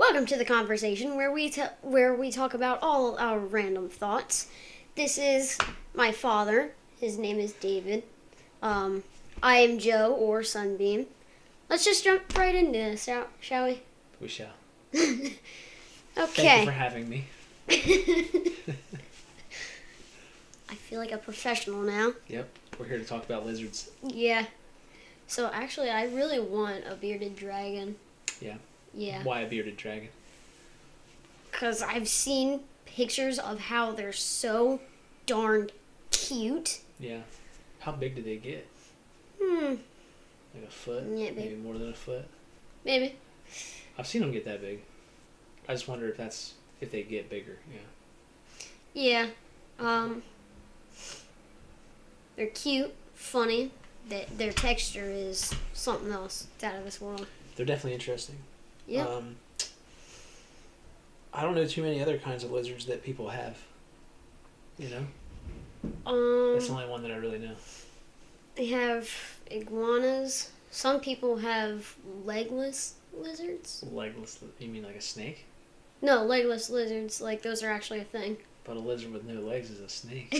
Welcome to the conversation where we talk about all our random thoughts. This is my father. His name is David. I am Joe or Sunbeam. Let's just jump right into this, shall we? We shall. Okay. Thank you for having me. I feel like a professional now. Yep, we're here to talk about lizards. Yeah. So actually, I really want a bearded dragon. Yeah. Yeah. Why a bearded dragon? Because I've seen pictures of how they're so darn cute. Yeah. How big do they get? Like a foot? Yeah, maybe more than a foot? Maybe. I've seen them get that big. I just wonder if they get bigger. Yeah. They're cute, funny. Their texture is something else. It's out of this world. They're definitely interesting. Yeah. I don't know too many other kinds of lizards that people have. You know? That's the only one that I really know. They have iguanas. Some people have legless lizards. Legless? You mean like a snake? No, legless lizards. Like, those are actually a thing. But a lizard with no legs is a snake.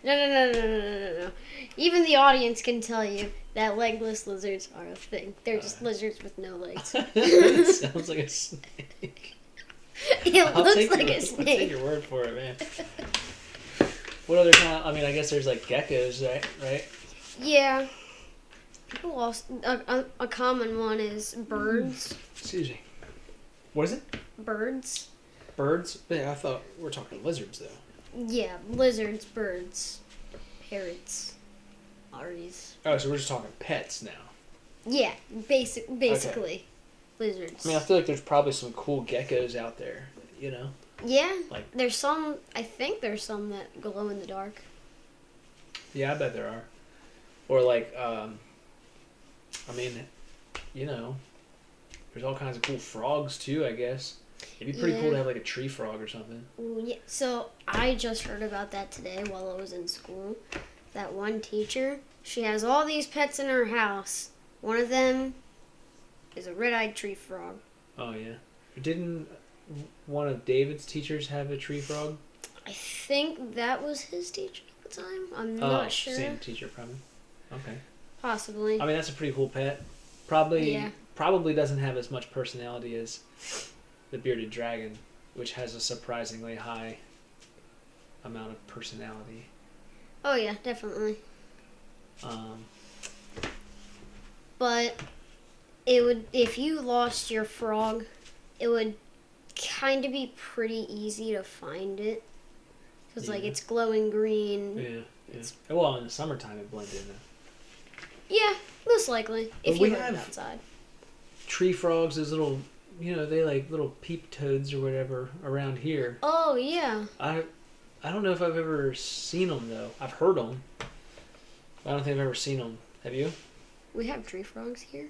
No. Even the audience can tell you that legless lizards are a thing. They're just lizards with no legs. It sounds like a snake. It looks like a snake. I'll take your word for it, man. What other kind of, I guess there's like geckos, right? Yeah. People also, a common one is birds. Excuse me. What is it? Birds. Birds? Yeah, I thought we're talking lizards, though. Yeah, lizards, birds, parrots, aries. Oh, so we're just talking pets now. Yeah, basically, Okay. lizards. I feel like there's probably some cool geckos out there, you know? Yeah, Like, I think there's some that glow in the dark. yeah, I bet there are. Or like, there's all kinds of cool frogs too, I guess. It'd be pretty cool to have like a tree frog or something. Ooh, yeah. So I just heard about that today while I was in school. That one teacher, she has all these pets in her house. One of them is a red-eyed tree frog. Oh, yeah. Didn't one of David's teachers have a tree frog? I think that was his teacher at the time. I'm not sure. Same teacher, probably. Okay. Possibly. That's a pretty cool pet. Probably doesn't have as much personality as the bearded dragon, which has a surprisingly high amount of personality. Oh yeah, definitely. But it would, if you lost your frog, it would kind of be pretty easy to find it. Because like it's glowing green. Yeah. Well, in the summertime it blends in. Yeah, most likely. If you live outside. Tree frogs, those little, they like little peep toads or whatever around here. Oh yeah. I don't know if I've ever seen them though. I've heard them. I don't think I've ever seen them. Have you? We have tree frogs here.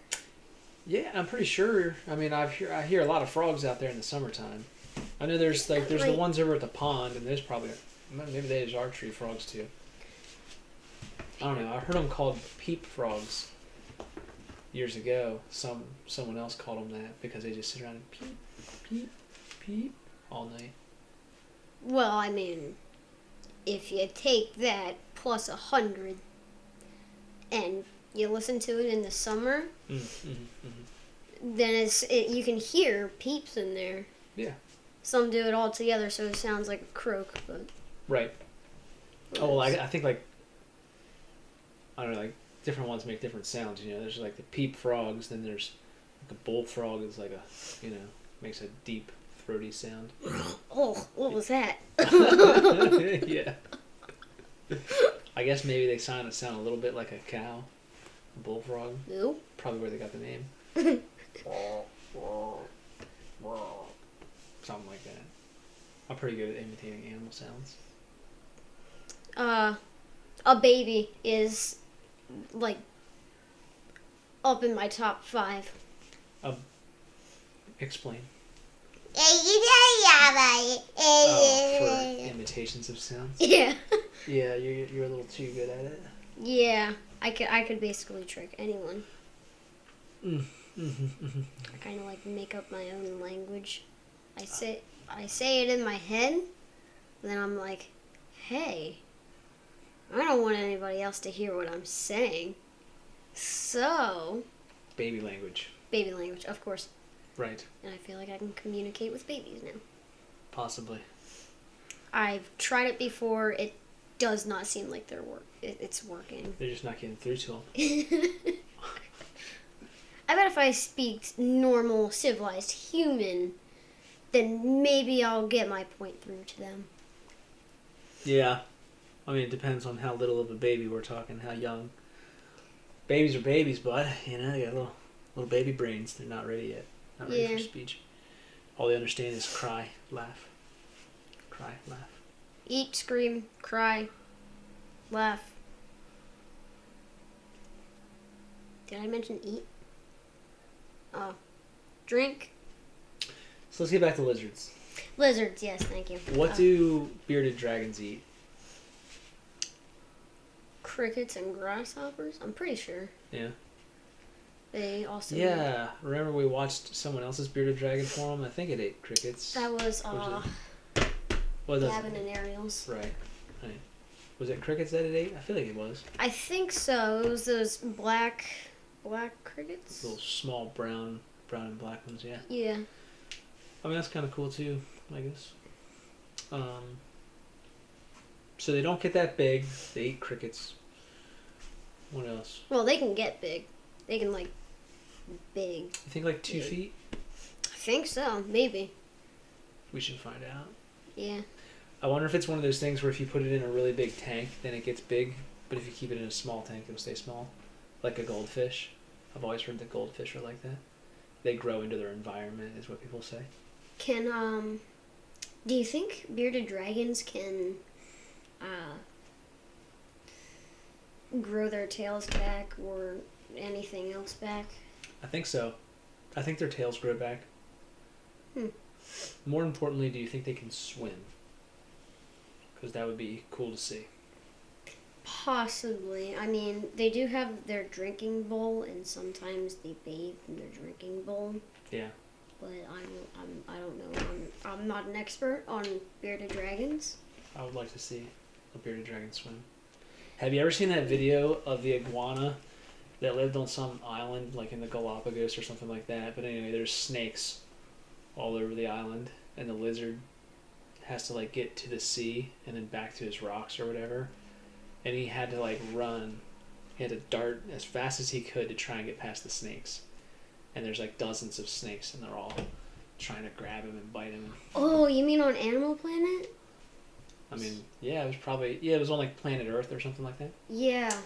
Yeah, I'm pretty sure. I hear a lot of frogs out there in the summertime. I know there's the ones over at the pond, and there's probably maybe they are tree frogs too. I don't know. I heard them called peep frogs years ago. Someone else called them that because they just sit around and peep, peep, peep all night. Well, if you take that plus 100 and you listen to it in the summer, then you can hear peeps in there. Yeah. Some do it all together, so it sounds like a croak, but... Right. Oh, well, I think, like, I don't know, like, different ones make different sounds, There's, like, the peep frogs, then there's, like, a bullfrog is, like, makes a deep, throaty sound. Oh, what was that? Yeah. I guess maybe they sound a little bit like a cow. A bullfrog. No. Probably where they got the name. Something like that. I'm pretty good at imitating animal sounds. A baby is, like, up in my top 5. Explain. For For imitations of sounds? Yeah. Yeah, you're a little too good at it. Yeah, I could basically trick anyone. I kind of like make up my own language. I say it in my head, and then I'm like, hey, I don't want anybody else to hear what I'm saying. So, Baby language. baby language, of course. Right. And I feel like I can communicate with babies now. Possibly. I've tried it before. It does not seem like it's working. They're just not getting through to them. I bet if I speak normal, civilized human, then maybe I'll get my point through to them. Yeah. I mean, it depends on how little of a baby we're talking, how young. Babies are babies, but, you know, they got little baby brains. They're not ready yet. Not ready for speech. All they understand is cry, laugh. Cry, laugh. Eat, scream, cry, laugh. Did I mention eat? Drink. So let's get back to lizards. Lizards, yes, thank you. What do bearded dragons eat? Crickets and grasshoppers? I'm pretty sure. Yeah. They also Yeah. Remember we watched someone else's bearded dragon form? I think it ate crickets. That was Well, Gavin and Ariel's. Right. Was it crickets that it ate? I feel like it was. I think so. It was those black crickets. Little small brown and black ones, yeah. Yeah. I mean, that's kind of cool too, I guess. So they don't get that big. They eat crickets. What else? Well, they can get big. They can big. You think like 2 feet? I think so. Maybe. We should find out. Yeah. I wonder if it's one of those things where if you put it in a really big tank, then it gets big. But if you keep it in a small tank, it'll stay small. Like a goldfish. I've always heard that goldfish are like that. They grow into their environment, is what people say. Do you think bearded dragons can grow their tails back or anything else back? I think so. I think their tails grow back. Hmm. More importantly, do you think they can swim? Because that would be cool to see. Possibly. I mean, they do have their drinking bowl, and sometimes they bathe in their drinking bowl. Yeah. But I don't know. I'm not an expert on bearded dragons. I would like to see a bearded dragon swim. Have you ever seen that video of the iguana that lived on some island, like in the Galapagos or something like that? But anyway, there's snakes all over the island, and the lizard has to get to the sea and then back to his rocks or whatever. And he had to run. He had to dart as fast as he could to try and get past the snakes. And there's dozens of snakes, and they're all trying to grab him and bite him. Oh, you mean on Animal Planet? I mean, yeah, it was probably it was on Planet Earth or something like that. Yeah.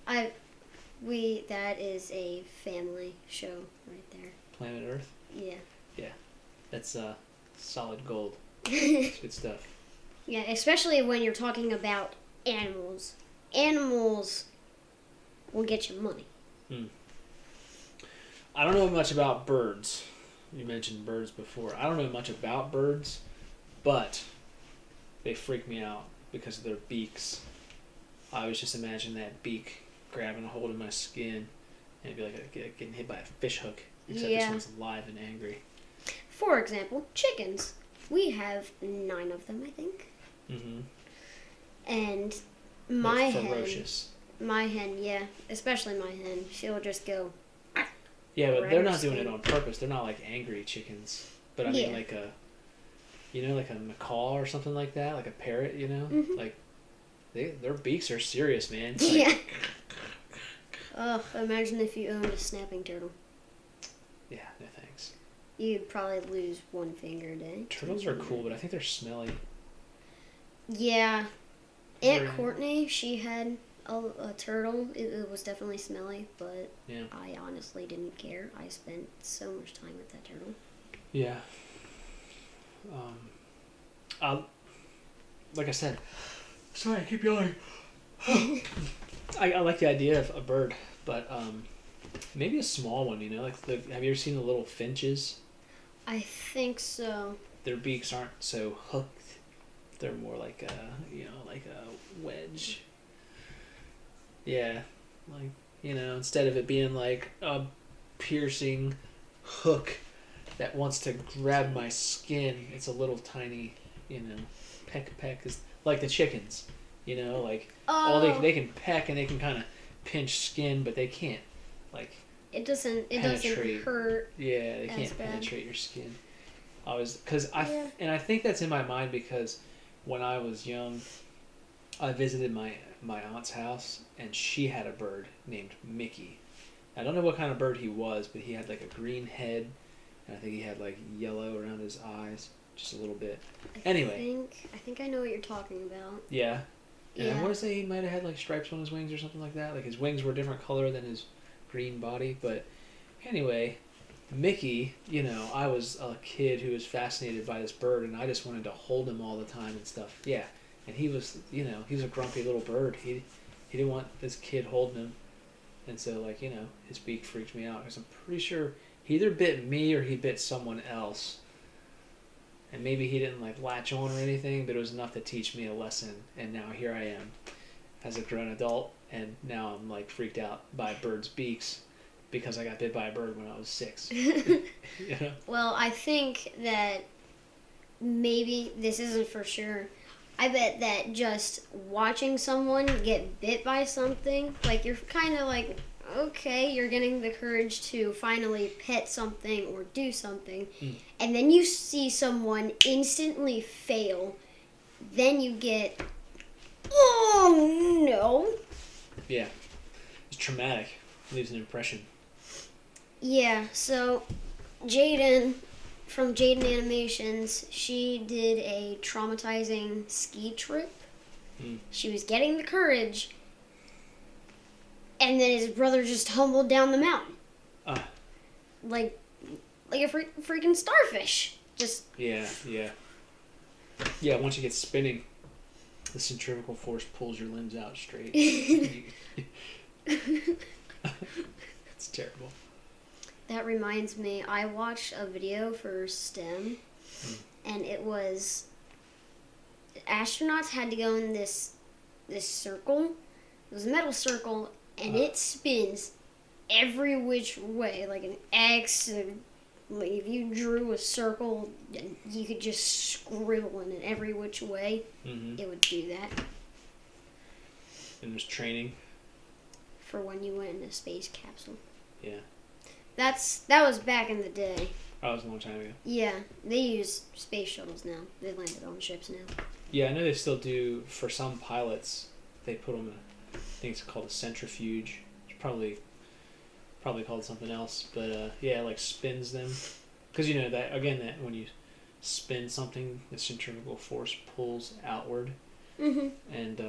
That is a family show right there. Planet Earth? Yeah. Yeah. That's solid gold. It's good stuff. Yeah, especially when you're talking about animals. Animals will get you money. I don't know much about birds. You mentioned birds before. I don't know much about birds, but they freak me out because of their beaks. I always just imagine that beak grabbing a hold of my skin and it'd be like getting hit by a fish hook, except this one's alive and angry. For example, chickens. We have 9 of them, I think. Mm-hmm. And They're ferocious. My hen, yeah, especially my hen, she'll just go. Yeah, but they're not doing it on purpose. They're not angry chickens. But I mean like a macaw or something like that, like a parrot, Mm-hmm. Their beaks are serious, man. Yeah. Ugh, imagine if you owned a snapping turtle. Yeah, no thanks. You'd probably lose 1 finger a day. Turtles are cool, but I think they're smelly. Yeah. Aunt Courtney, she had a turtle. It was definitely smelly, but yeah. I honestly didn't care. I spent so much time with that turtle. Yeah. Like I said, sorry, I keep yelling. I like the idea of a bird, but maybe a small one. Have you ever seen the little finches? I think so. Their beaks aren't so hooked. They're more like a wedge. Yeah, instead of it being like a piercing hook that wants to grab my skin. It's a little tiny, peck is like the chickens, like they can peck and they can kind of pinch skin, but they can't like it doesn't hurt. Yeah, they can't penetrate your skin. I think that's in my mind because when I was young, I visited my aunt's house and she had a bird named Mickey. I don't know what kind of bird he was, but he had like a green head, and I think he had like yellow around his eyes, just a little bit. Anyway, I think I know what you're talking about. Yeah. And I want to say he might have had like stripes on his wings or something like that. Like his wings were a different color than his green body. But anyway, Mickey, I was a kid who was fascinated by this bird, and I just wanted to hold him all the time and stuff. Yeah. And he was, he was a grumpy little bird. He didn't want this kid holding him. And so, like, his beak freaked me out because I'm pretty sure he either bit me or he bit someone else. And maybe he didn't, like, latch on or anything, but it was enough to teach me a lesson. And now here I am as a grown adult, and now I'm, like, freaked out by birds' beaks because I got bit by a bird when I was 6. Well, I think that maybe, this isn't for sure, I bet that just watching someone get bit by something, like you're kind of like, okay, you're getting the courage to finally pet something or do something, and then you see someone instantly fail, then you get, oh no. Yeah, it's traumatic. It leaves an impression. Yeah, so Jaden from Jaden Animations, she did a traumatizing ski trip. She was getting the courage, and then his brother just tumbled down the mountain. Like a freaking starfish. Just... Yeah. Yeah, once you get spinning, the centrifugal force pulls your limbs out straight. It's terrible. That reminds me, I watched a video for STEM, and it was astronauts had to go in this circle. It was a metal circle, and it spins every which way, like an X. Like if you drew a circle, you could just scribble in it every which way. It would do that. And there's training for when you went in a space capsule. Yeah. That was back in the day. That was a long time ago. Yeah, they use space shuttles now. They landed on ships now. Yeah, I know they still do. For some pilots, they put them in I think it's called a centrifuge. It's probably called something else. But yeah, it like spins them. Because that when you spin something, the centrifugal force pulls outward. And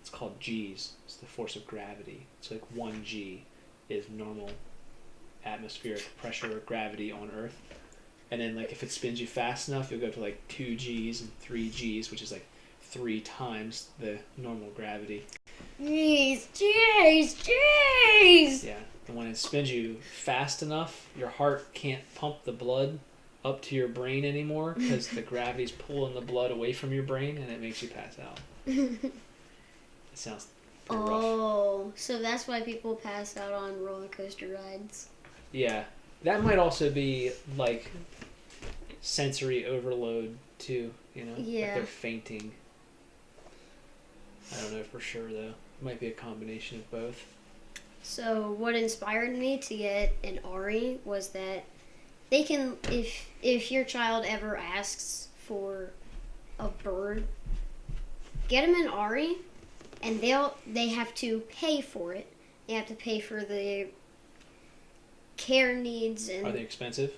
it's called G's. It's the force of gravity. It's like 1 G is normal atmospheric pressure or gravity on Earth, and then like if it spins you fast enough, you'll go to like 2 G's and 3 G's, which is like 3 times the normal gravity. Jeez. Yeah, and when it spins you fast enough, your heart can't pump the blood up to your brain anymore because the gravity's pulling the blood away from your brain, and it makes you pass out. It sounds rough. So that's why people pass out on roller coaster rides. Yeah, that might also be like sensory overload too, Yeah. Like they're fainting. I don't know for sure though. It might be a combination of both. So what inspired me to get an Ari was that they can, if your child ever asks for a bird, get them an Ari, and they have to pay for it. They have to pay for the care needs. And are they expensive?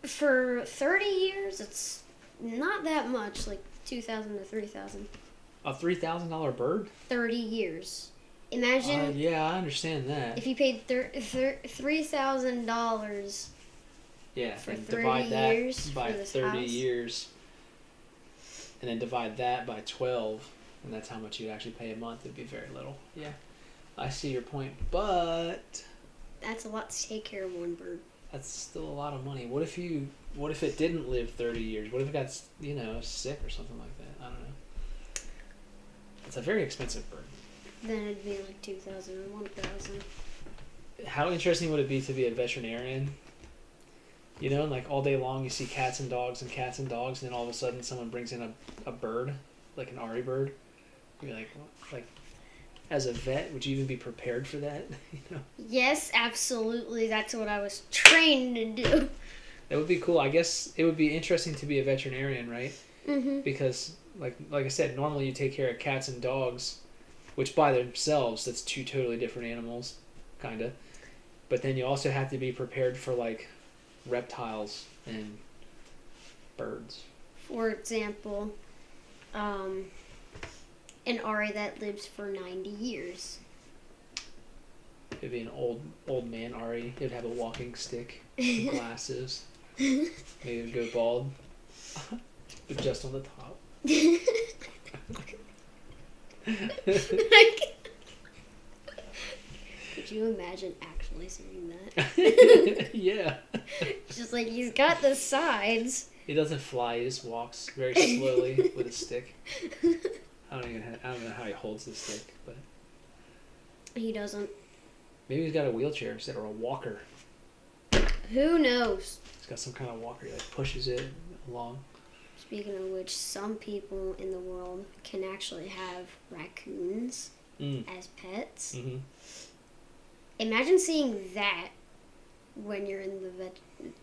For 30 years, it's not that much, like $2,000 to $3,000. A $3,000 bird? 30 years. Imagine. Yeah, I understand that. If you paid $3,000. Yeah, for and 30 divide that years by for this 30 house. years, and then divide that by 12, and that's how much you'd actually pay a month. It'd be very little. Yeah, I see your point, but That's a lot to take care of one bird. that's still a lot of money. What if it didn't live 30 years? What if it got sick or something like that? I don't know. It's a very expensive bird. Then it'd be like $2,000 or $1,000. how interesting would it be to be a veterinarian? You know, and like all day long you see cats and dogs and cats and dogs, and then all of a sudden someone brings in a bird, like an Ari bird. You're like, what? Like, as a vet, would you even be prepared for that? You know, Yes, absolutely. That's what I was trained to do. that would be cool. I guess it would be interesting to be a veterinarian, right? Mm-hmm. Because like I said, normally you take care of cats and dogs, which by themselves that's two totally different animals, kinda. But then you also have to be prepared for like reptiles and birds. For example, an Ari that lives for 90 years. It'd be an old man Ari. It'd have a walking stick, and glasses. Maybe it'd go bald, but just on the top. Could you imagine actually seeing that? Yeah. Just like he's got the sides. He doesn't fly. He just walks very slowly with a stick. I don't know how he holds the stick, but He doesn't. maybe he's got a wheelchair instead or a walker. Who knows? He's got some kind of walker. He like pushes it along. Speaking of which, some people in the world can actually have raccoons as pets. Mm-hmm. Imagine seeing that when you're in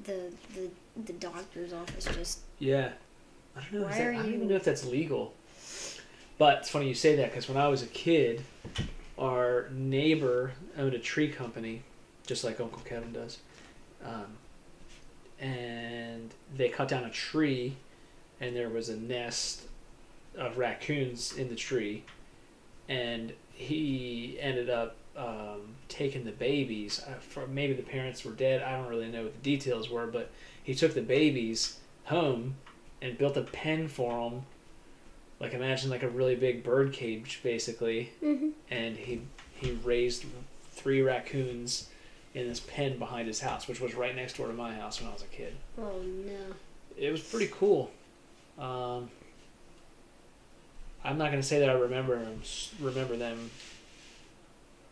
the doctor's office. Just Yeah. I don't know. Why I are don't you- even know if that's legal. But it's funny you say that because when I was a kid, our neighbor owned a tree company, just like Uncle Kevin does. And they cut down a tree, and there was a nest of raccoons in the tree. And he ended up taking the babies. Maybe the parents were dead. I don't really know what the details were, but he took the babies home and built a pen for them. Like imagine like a really big bird cage, basically. mm-hmm. And he raised 3 raccoons in this pen behind his house, which was right next door to my house when I was a kid. Oh no. It was pretty cool. I'm not going to say that I remember them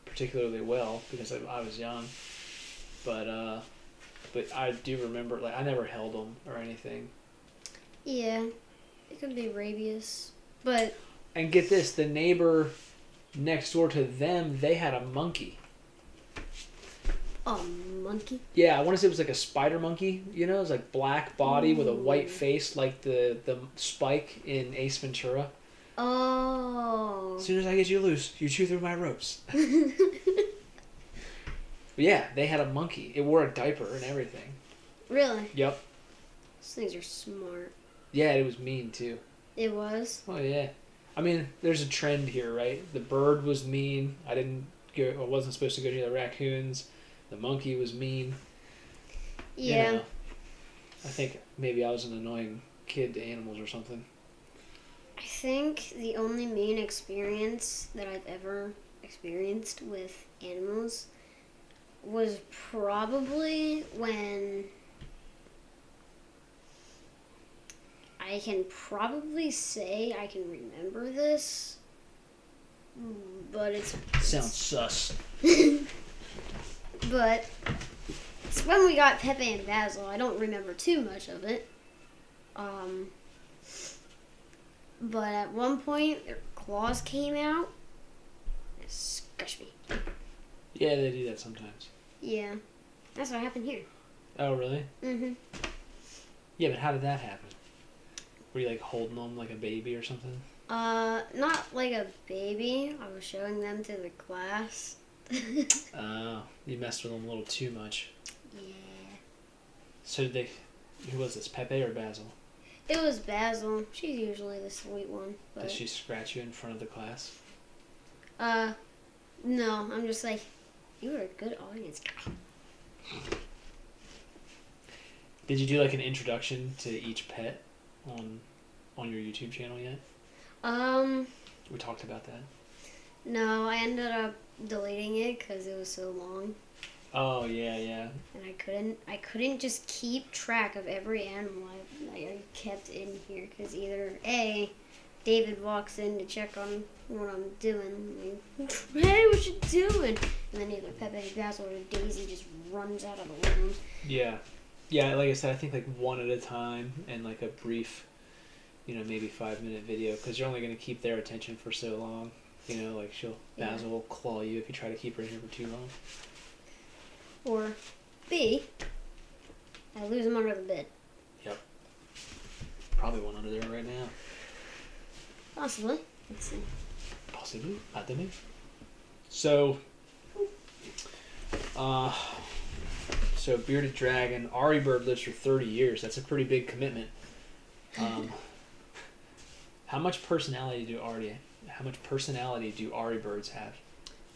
particularly well because I was young, but I do remember, like, I never held them or anything. Yeah, it could be rabies, but And get this, the neighbor next door to them, they had a monkey. a monkey. Yeah, I want to say it was like a spider monkey. You know, it was like black body with a white Ooh. face, like the Spike in Ace Ventura. Oh. As soon as I get you loose, you chew through my ropes. But yeah, they had a monkey. It wore a diaper and everything. Really? Yep. These things are smart. Yeah, it was mean too. It was? Oh yeah. I mean, there's a trend here, right? The bird was mean. I wasn't supposed to go near the raccoons. The monkey was mean. Yeah. You know, I think maybe I was an annoying kid to animals or something. I think the only mean experience that I've ever experienced with animals was probably when I can probably say I can remember this, but it's Sounds sus. but it's when we got Pepe and Basil. I don't remember too much of it. But at one point, their claws came out and scratched me. Yeah, they do that sometimes. Yeah, that's what happened here. Oh, really? Mm-hmm. Yeah, but how did that happen? Were you like holding them like a baby or something? Not like a baby. I was showing them to the class. Oh, you messed with them a little too much. Yeah. So who was this, Pepe or Basil? It was Basil. She's usually the sweet one. But, Did she scratch you in front of the class? no. I'm just like, you were a good audience. Did you do like an introduction to each pet on your YouTube channel yet? We talked about that. No, I ended up deleting it because it was so long. Oh yeah, yeah. And I couldn't just keep track of every animal I kept in here because either A, David walks in to check on what I'm doing. Like, hey, what you doing? And then either Pepe, Basil, or Daisy just runs out of the room. Yeah. Yeah, like I said, I think like one at a time and like a brief, maybe 5-minute video, because you're only going to keep their attention for so long. Like Basil will claw you if you try to keep her in here for too long. Or B, I lose him under the bed. Yep. Probably one under there right now. Possibly. Let's see. Possibly. I don't know. So, Bearded Dragon, Ari Bird lives for 30 years. That's a pretty big commitment. How much personality do Ari birds have?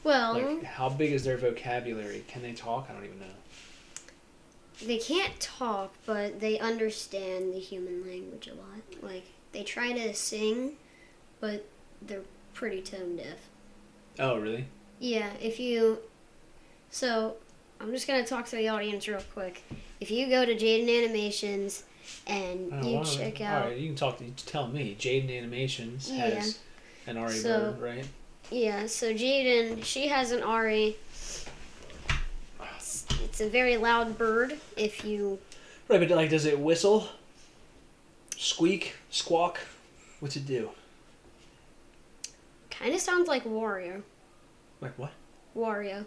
Well, like, how big is their vocabulary? Can they talk? I don't even know. They can't talk, but they understand the human language a lot. Like, they try to sing, but they're pretty tone deaf. Oh, really? Yeah, So, I'm just going to talk to the audience real quick. If you go to Jaden Animations and check out... Alright, you tell me. Jaden Animations has an Ari bird, right? Yeah, so Jaden, she has an Ari. It's a very loud bird. If you... Right, but like, does it whistle? Squeak? Squawk? What's it do? Kind of sounds like Wario. Like what? Wario.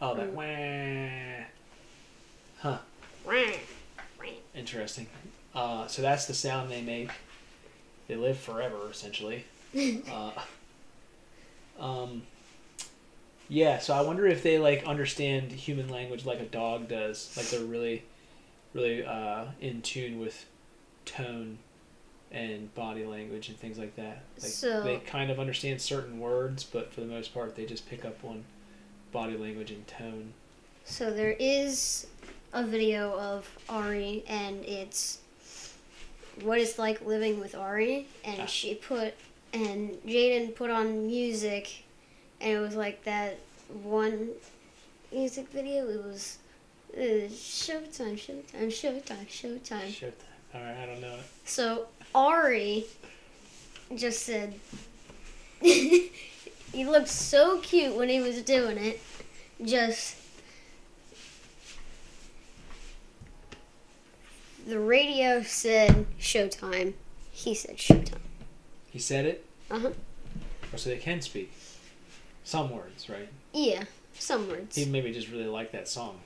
Oh, that wah. Huh. Interesting. So that's the sound they make. They live forever, essentially. Yeah, so I wonder if they like understand human language like a dog does. Like they're really, really in tune with tone and body language and things like that. Like they kind of understand certain words, but for the most part, they just pick up on body language and tone. So there is a video of Ari, and it's what it's like living with Ari, and Jaden put on music, and it was like that one music video. It was Showtime. Alright, I don't know it. So Ari just said he looked so cute when he was doing it. The radio said Showtime. He said Showtime. He said it? Uh-huh. Oh, so they can speak some words, right? Yeah, some words. He maybe just really liked that song.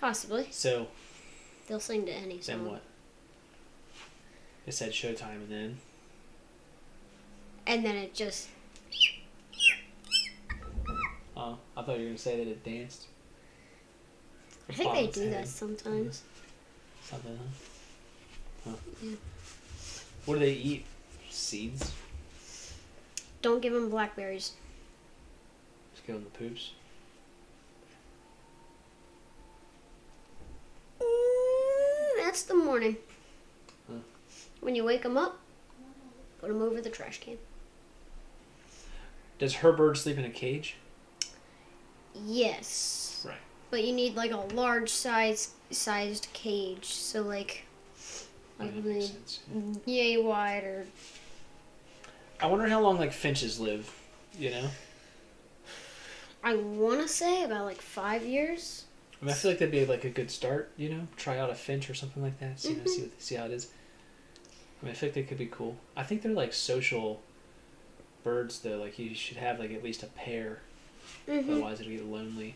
Possibly. So they'll sing to any song. Then what? It said Showtime, and then? And then it just... Oh, I thought you were going to say that it danced. I think they do that sometimes. Something, huh? Yeah. What do they eat? Seeds? Don't give them blackberries. Just give them the poops? That's the morning. Huh. When you wake them up, put them over the trash can. Does her bird sleep in a cage? Yes. Right. But you need like a large sized cage, so like yay wide or. I wonder how long like finches live. You know. I want to say about like 5 years. I mean, I feel like that'd be like a good start. You know, try out a finch or something like that. See, see how it is. I mean, I feel like they could be cool. I think they're like social birds though. Like you should have like at least a pair. Otherwise, it'll get lonely.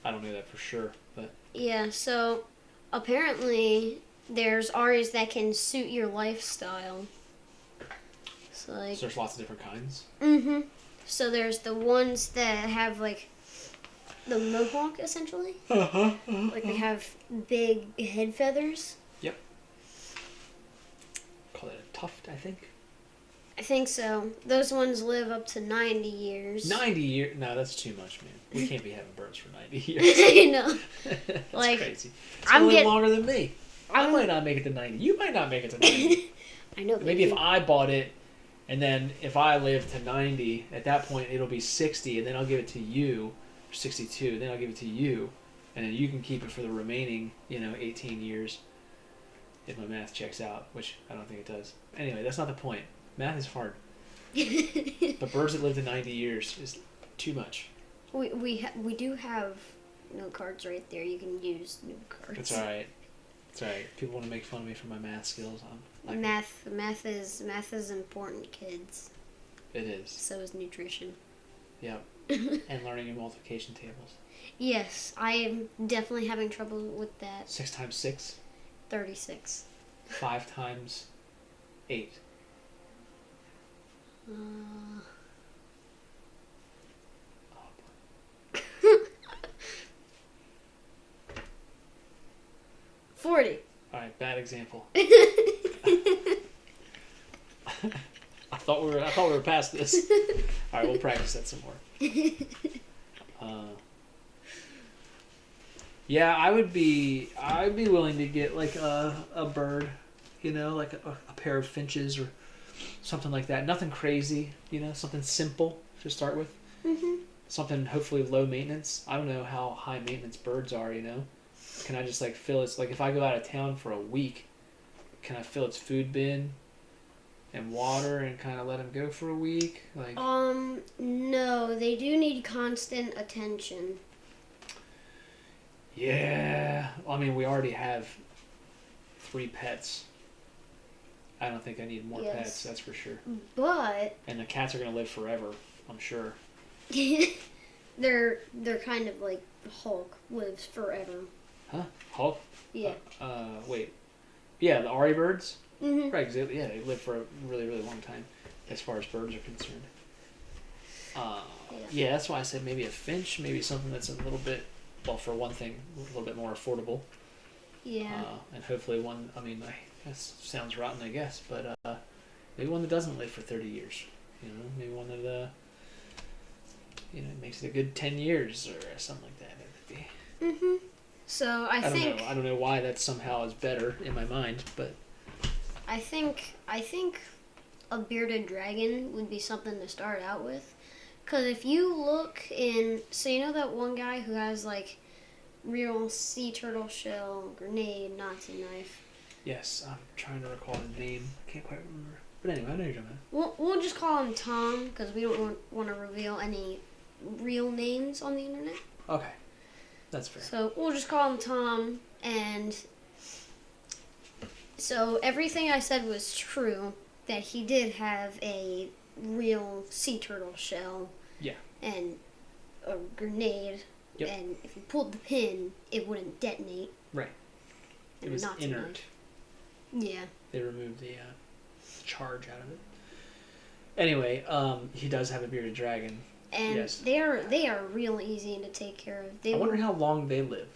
I don't know that for sure, but yeah. So apparently, there's Aries that can suit your lifestyle. So like, there's lots of different kinds. So there's the ones that have like the mohawk essentially. Like they have big head feathers. Yep. Call it a tuft, I think. I think so. Those ones live up to 90 years. 90 years? No, that's too much, man. We can't be having birds for 90 years. I know. That's like, crazy. It's going to live longer than me. I might not make it to 90. You might not make it to 90. I know. Maybe if I bought it, and then if I live to 90, at that point it'll be 60, and then I'll give it to you, or 62, then I'll give it to you, and then you can keep it for the remaining, 18 years. if my math checks out, which I don't think it does. Anyway, that's not the point. Math is hard. But birds that live to 90 years is too much. We do have note cards right there. You can use note cards. That's all right. That's all right. People want to make fun of me for my math skills. Math is important, kids. It is. So is nutrition. Yep. And learning your multiplication tables. Yes, I am definitely having trouble with that. 6 times 6. 36. 5 times 8. Uh... 40. All right, bad example. I thought we were past this. All right, we'll practice that some more. Yeah, I'd be willing to get like a bird, like a pair of finches or something like that. Nothing crazy, something simple to start with. Mm-hmm. Something hopefully low maintenance. I don't know how high maintenance birds are, Can I just fill its, if I go out of town for a week, can I fill its food bin and water and kind of let him go for a week? No, they do need constant attention. Yeah, we already have 3 pets. I don't think I need more pets, that's for sure. But and the cats are gonna live forever, I'm sure. they're kind of like Hulk lives forever. Huh? Hulk? Yeah. Wait. Yeah, the Ari birds? Mm-hmm. Right, they live for a really, really long time as far as birds are concerned. Yeah, that's why I said maybe a finch, maybe something that's a little bit, well, for one thing, a little bit more affordable. Yeah. And hopefully one, that sounds rotten, I guess, but maybe one that doesn't live for 30 years. Maybe one that, makes it a good 10 years or something like that. It could be. Mm-hmm. So I think... I don't know why that somehow is better in my mind, but... I think a bearded dragon would be something to start out with. Because if you look in... So you know that one guy who has, real sea turtle shell, grenade, Nazi knife? Yes, I'm trying to recall his name. I can't quite remember. But anyway, I know you're talking about. We'll just call him Tom, because we don't want to reveal any real names on the internet. Okay. That's fair. So we'll just call him Tom, and so everything I said was true, that he did have a real sea turtle shell. Yeah. And a grenade. Yep. And if you pulled the pin, it wouldn't detonate. Right. And it was Nazi inert. knife. Yeah. They removed the charge out of it. Anyway, he does have a bearded dragon. And yes. they are real easy to take care of. I wonder how long they live.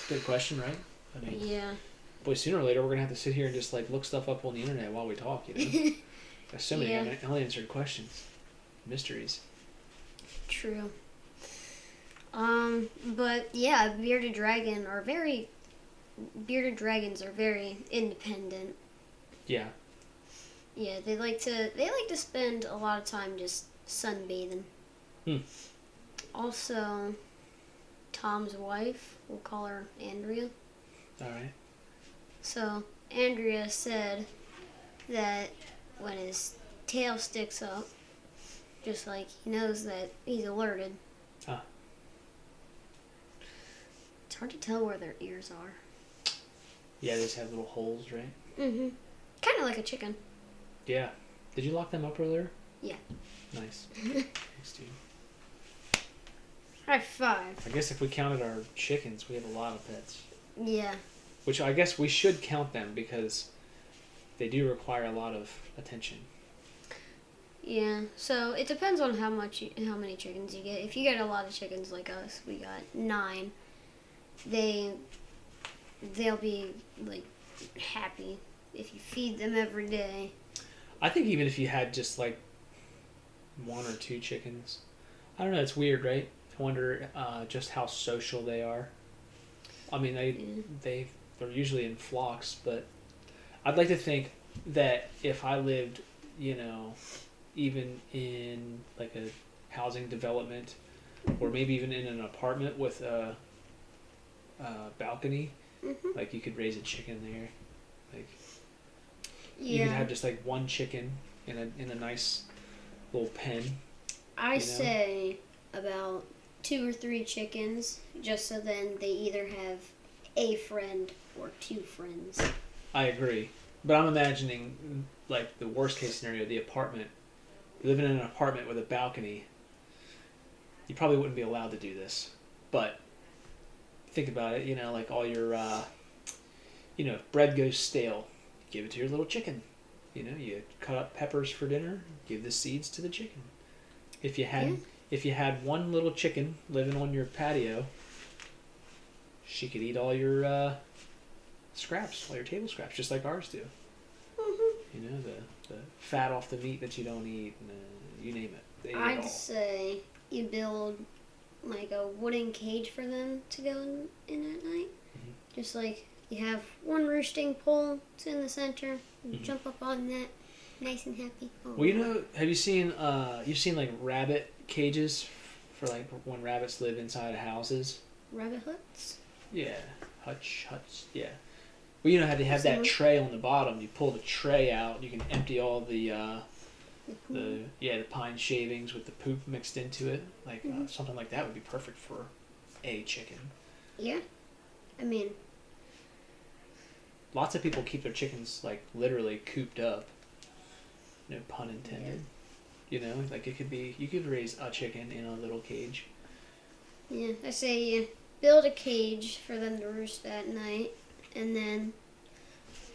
Good question, right? Yeah. Boy, sooner or later we're gonna have to sit here and just look stuff up on the internet while we talk. There's so many unanswered questions, mysteries. True. But yeah, bearded dragons are very independent. Yeah. Yeah, they like to spend a lot of time just sunbathing. Also, Tom's wife, we'll call her Andrea. All right. So, Andrea said that when his tail sticks up, just like he knows that he's alerted. It's hard to tell where their ears are. Yeah, they just have little holes, right? Mm-hmm. Kind of like a chicken. Yeah. Did you lock them up earlier? Yeah. Nice. Thanks, dude. High five. I guess if we counted our chickens, we have a lot of pets. Yeah. Which I guess we should count them because they do require a lot of attention. Yeah. So it depends on how many chickens you get. If you get a lot of chickens like us, we got 9. They'll be happy if you feed them every day. I think even if you had just 1 or 2 chickens, I don't know. It's weird, right? I wonder just how social they are. They're usually in flocks, but I'd like to think that if I lived, even in a housing development, or maybe even in an apartment with a balcony, Mhm. Like you could raise a chicken there. Like you Yeah. could have just like one chicken in a nice little pen. I you know? say about 2 or 3 chickens, just so then they either have a friend or 2 friends. I agree, but I'm imagining like the worst case scenario: the apartment. Living in an apartment with a balcony. You probably wouldn't be allowed to do this, but think about it. You know, like all your, if bread goes stale, give it to your little chicken. You know, you cut up peppers for dinner, give the seeds to the chicken. If you had Yeah. if you had one little chicken living on your patio, she could eat all your scraps, all your table scraps, just like ours do. Mhm. You know, the fat off the meat that you don't eat, and you name it. They eat it I'd all. say you build like a wooden cage for them to go in at night. Mhm. Just like you have one roosting pole, it's in the center. You Mhm. jump up on that, nice and happy. Oh, Well, you know, have you seen you've seen like rabbit cages for like when rabbits live inside of houses? rabbit huts. Yeah, huts. Yeah. Well, you know how they have that Similar. tray on the bottom. You pull the tray out. You can empty all the pine shavings with the poop mixed into it. Like Mhm. something like that would be perfect for a chicken. Yeah, I mean, Lots of people keep their chickens like literally cooped up. No pun intended. You know, like it could be you could raise a chicken in a little cage. yeah, I say you build a cage for them to roost at night, and then,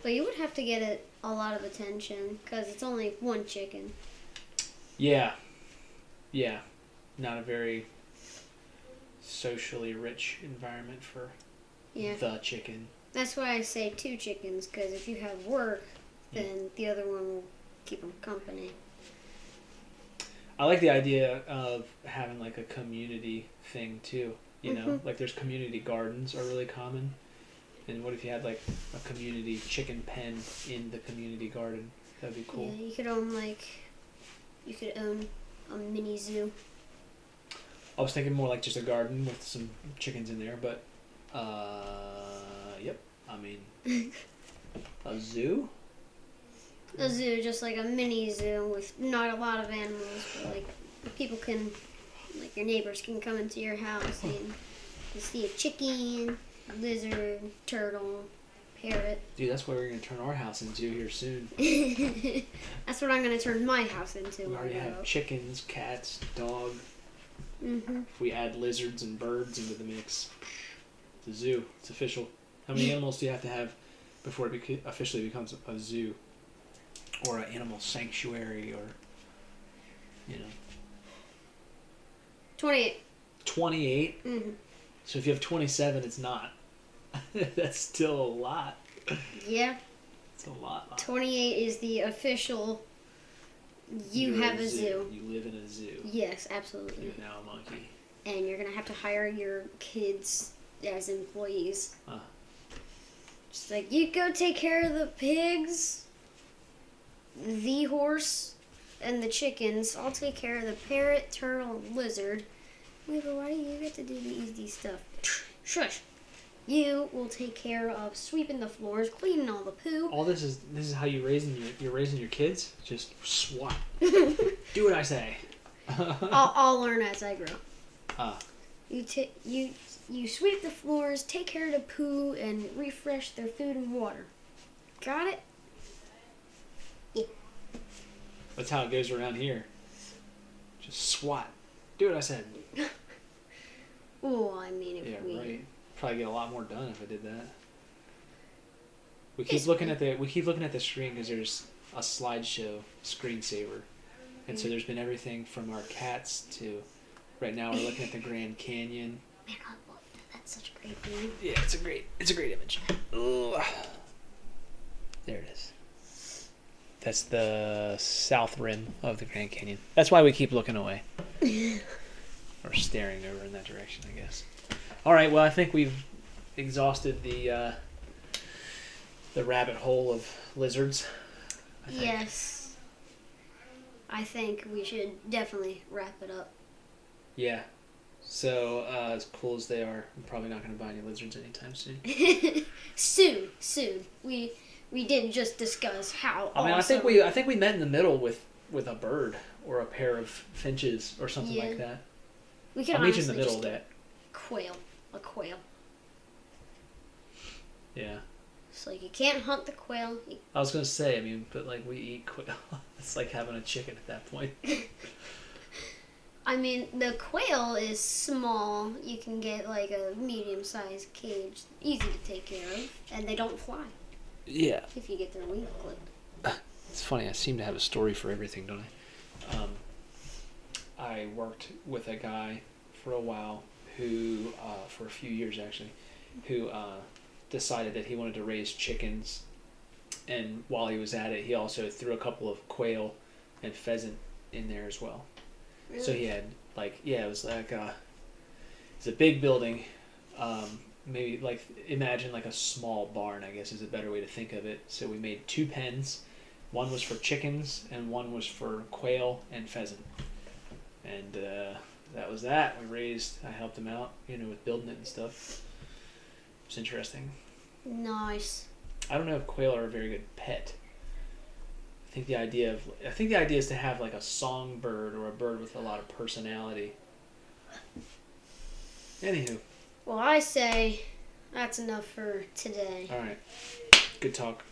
but you would have to get it a lot of attention because it's only one chicken. Yeah. Yeah. Not a very socially rich environment for Yeah, the chicken. that's why I say 2 chickens because if you have work, then the other one will keep them company. I like the idea of having like a community thing too. You know, Mhm. like there's community gardens are really common. And what if you had like a community chicken pen in the community garden? That'd be cool. Yeah, you could own a mini zoo. I was thinking more like just a garden with some chickens in there, but yep. I mean, a zoo. A zoo, just like a mini zoo with not a lot of animals, but like people can, like your neighbors can come into your house and you see a chicken, lizard, turtle, parrot. Dude, that's what we're gonna turn our house into here soon. That's what I'm gonna turn my house into. We already have chickens, cats, dog. Mhm. If we add lizards and birds into the mix, it's a zoo. It's official. How many animals do you have to have before it officially becomes a zoo? Or an animal sanctuary, or, 28. 28? Mhm. So if you have 27, it's not. That's still a lot. Yeah. It's a lot. 28 is the official. You You're have a zoo. You live in a zoo. Yes, absolutely. You're now a monkey. And you're gonna have to hire your kids as employees. Huh. Just like you go take care of the pigs, the horse, and the chickens. I'll take care of the parrot, turtle, and lizard. Wait, but why do you get to do the easy stuff? Shush. You will take care of sweeping the floors, cleaning all the poo. All this is how you're raising your kids? Just swat. Do what I say. I'll learn as I grow. Ah. You sweep the floors, take care of the poo, and refresh their food and water. Got it? That's how it goes around here. Just swat. Do what I said. Oh, I mean, if Yeah, we right. Probably get a lot more done if I did that. We keep looking at the screen because there's a slideshow screensaver, and so there's been everything from our cats to right now we're looking at the Grand Canyon. Man, I love that. That's such a great view. Yeah, it's a great image. Ugh. There it is. That's the south rim of the Grand Canyon. That's why we keep looking away. Or staring over in that direction, I guess. All right, well, I think we've exhausted the rabbit hole of lizards. I think. Yes. I think we should definitely wrap it up. Yeah. So as cool as they are, I'm probably not going to buy any lizards anytime soon. Soon. We did just discuss how. I mean, awesome. I think we met in the middle with a bird or a pair of finches or something like that. We could I'll meet you in the honestly middle just of that. a quail. Yeah. It's like you can't hunt the quail. I was gonna say, I mean, but like we eat quail. It's like having a chicken at that point. I mean, the quail is small. You can get like a medium-sized cage, easy to take care of, and they don't fly Yeah. if you get their wings clipped. It's funny. I seem to have a story for everything, don't I? I worked with a guy for a while who, for a few years actually, who decided that he wanted to raise chickens, and while he was at it, he also threw a couple of quail and pheasant in there as well. Really? So he had it was like it's a big building, maybe like imagine like a small barn, I guess is a better way to think of it. So we made 2 pens. One was for chickens and one was for quail and pheasant. And that was that. I helped him out, with building it and stuff. It's interesting. Nice. I don't know if quail are a very good pet. I think the idea is to have like a songbird or a bird with a lot of personality. Anywho. Well, I say that's enough for today. All right. Good talk.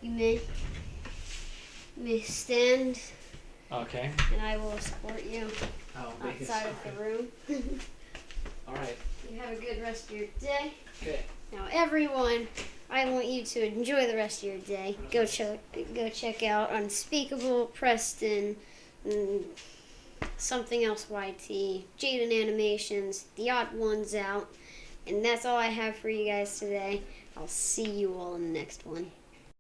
You may stand. Okay. And I will support you outside of the room. All right. You have a good rest of your day. Okay. Now, everyone, I want you to enjoy the rest of your day. Go check out Unspeakable, Preston, something else YT, Jaden Animations, The Odd Ones Out, and that's all I have for you guys today. I'll see you all in the next one.